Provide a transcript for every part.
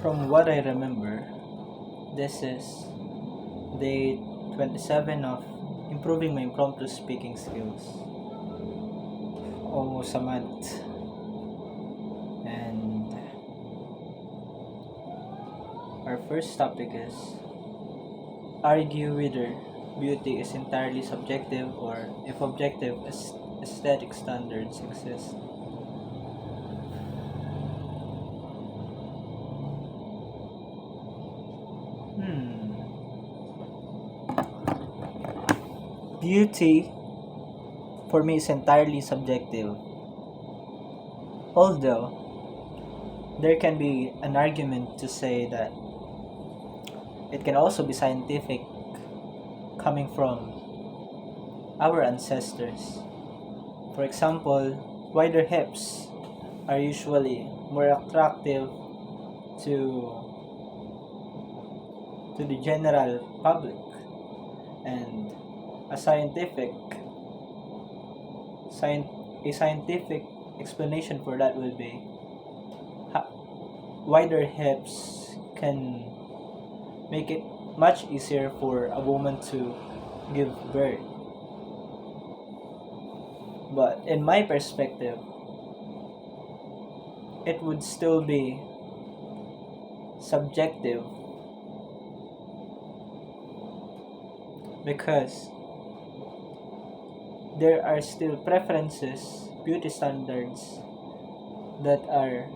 From what I remember, this is day 27 of improving my impromptu speaking skills. Almost a month. And our first topic is argue whether beauty is entirely subjective or if objective aesthetic standards exist. Beauty for me is entirely subjective. Although there can be an argument to say that it can also be scientific coming from our ancestors. For example, wider hips are usually more attractive to the general public, and a scientific explanation for that will be wider hips can make it much easier for a woman to give birth. But in my perspective, it would still be subjective because there are still preferences, beauty standards that are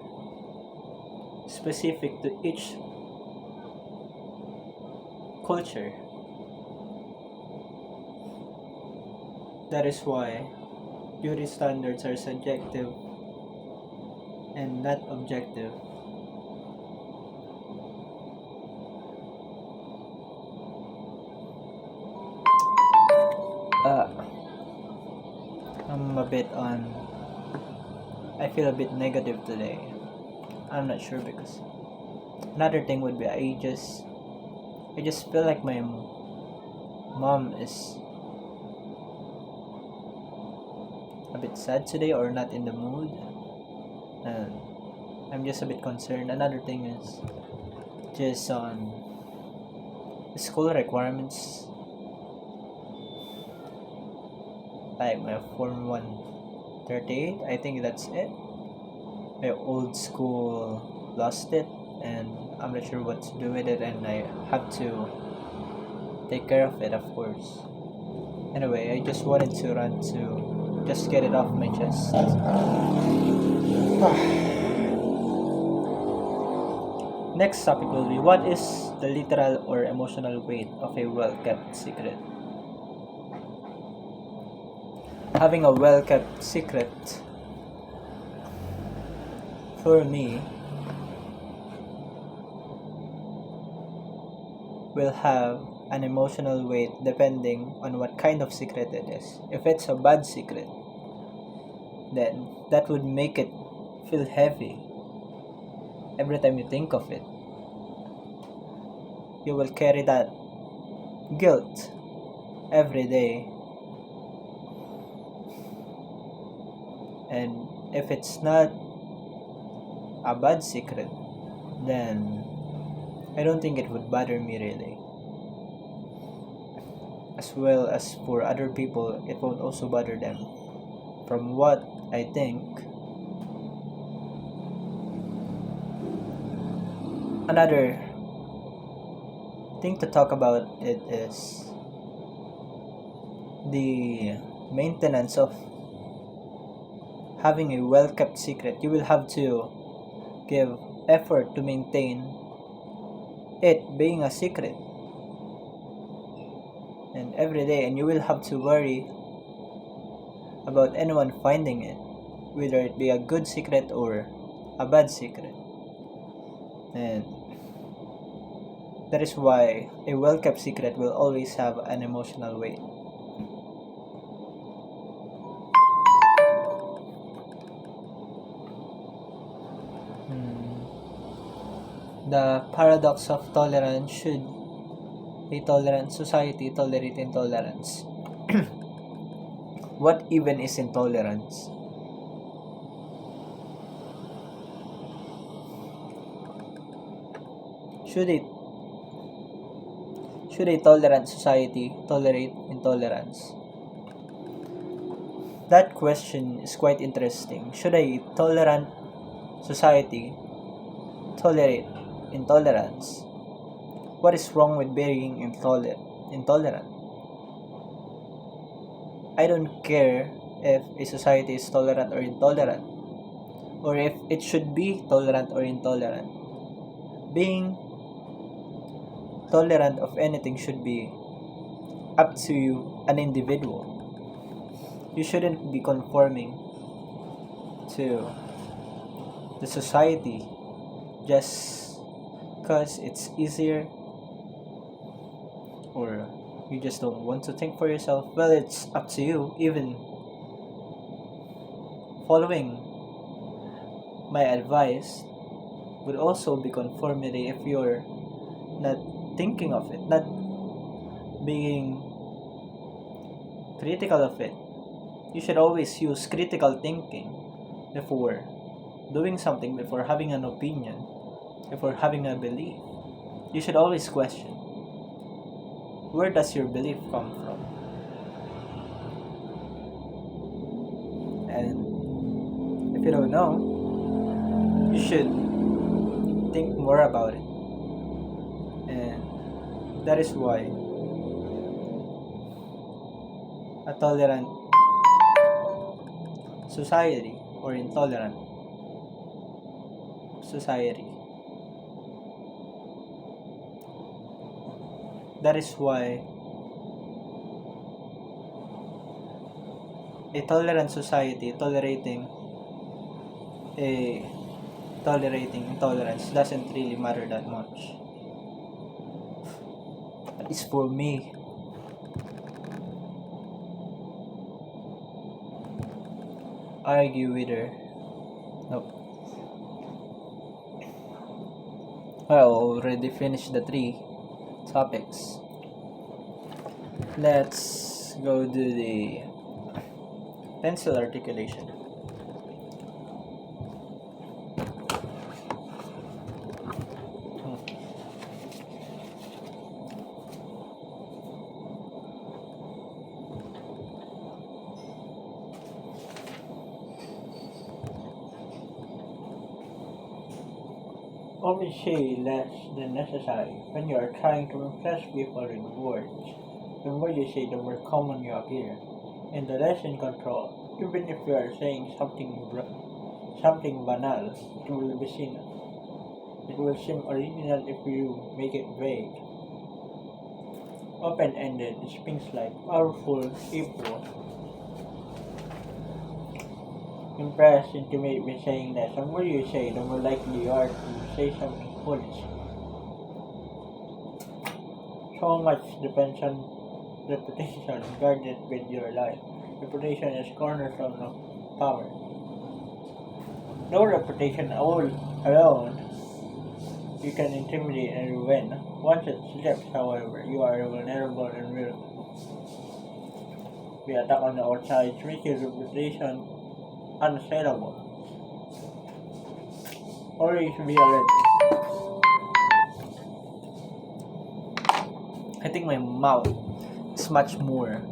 specific to each culture. That is why beauty standards are subjective and not objective. I feel a bit negative today. I'm not sure because another thing would be I just feel like my mom is a bit sad today or not in the mood, and I'm just a bit concerned. Another thing is just on school requirements, like my Form 138, I think that's it. My old school lost it, and I'm not sure what to do with it, and I have to take care of it, of course. Anyway, I just wanted to run to just get it off my chest. Next topic will be, what is the literal or emotional weight of a well-kept secret? Having a well-kept secret, for me, will have an emotional weight depending on what kind of secret it is. If it's a bad secret, then that would make it feel heavy. Every time you think of it, you will carry that guilt every day. And if it's not a bad secret, then I don't think it would bother me really. As well as for other people, it won't also bother them. From what I think, another thing to talk about it is the maintenance of having a well-kept secret. You will have to give effort to maintain it being a secret, and every day, and you will have to worry about anyone finding it, whether it be a good secret or a bad secret. And that is why a well-kept secret will always have an emotional weight. The paradox of tolerance: should a tolerant society tolerate intolerance? What even is intolerance? Should a tolerant society tolerate intolerance? That question is quite interesting. Should a tolerant society tolerate intolerance? What is wrong with being intolerant? I don't care if a society is tolerant or intolerant, or if it should be tolerant or intolerant. Being tolerant of anything should be up to you, an individual. You shouldn't be conforming to the society just because it's easier, or you just don't want to think for yourself. Well, it's up to you. Even following my advice would also be conformity if you're not thinking of it, not being critical of it. You should always use critical thinking before doing something, before having an opinion, before having a belief. You should always question, where does your belief come from? And if you don't know, you should think more about it. And that is why a tolerant society or intolerant society, that is why a tolerant society tolerating intolerance doesn't really matter that much. At least for me. Argue with her. Nope. I already finished the 3 topics. Let's go do the pencil articulation. Always say less than necessary when you are trying to impress people with words. The more you say, the more common you appear, and the less in control. Even if you are saying something banal, it will be seen. It will seem original if you make it vague. Open-ended speaks like powerful people. Impress, intimate by saying that the more you say, the more likely you are to say something foolish. So much depends on reputation guarded with your life. Reputation is cornerstone of power. No reputation alone, you can intimidate and win. Once it slips, however, you are vulnerable and will be attacked on the outside, making your reputation unassailable. Always be alert. I think my mouth is much more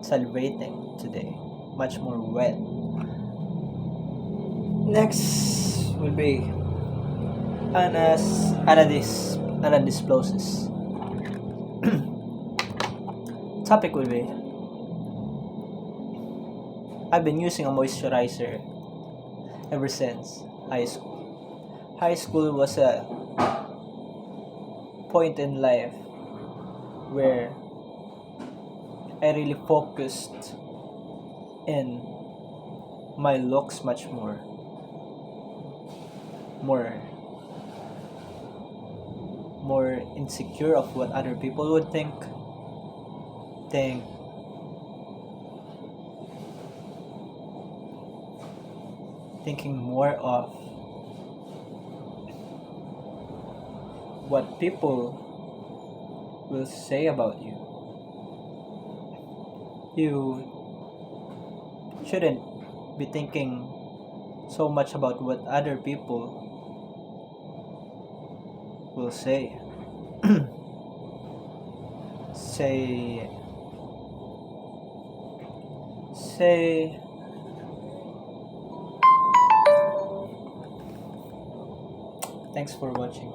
salivating today, much more wet. Next will be anadysblosis. Topic will be, I've been using a moisturizer ever since high school. High school was a point in life where I really focused in my looks much more insecure of what other people would think thinking more of what people will say about you. You shouldn't be thinking so much about what other people will say say say thanks for watching.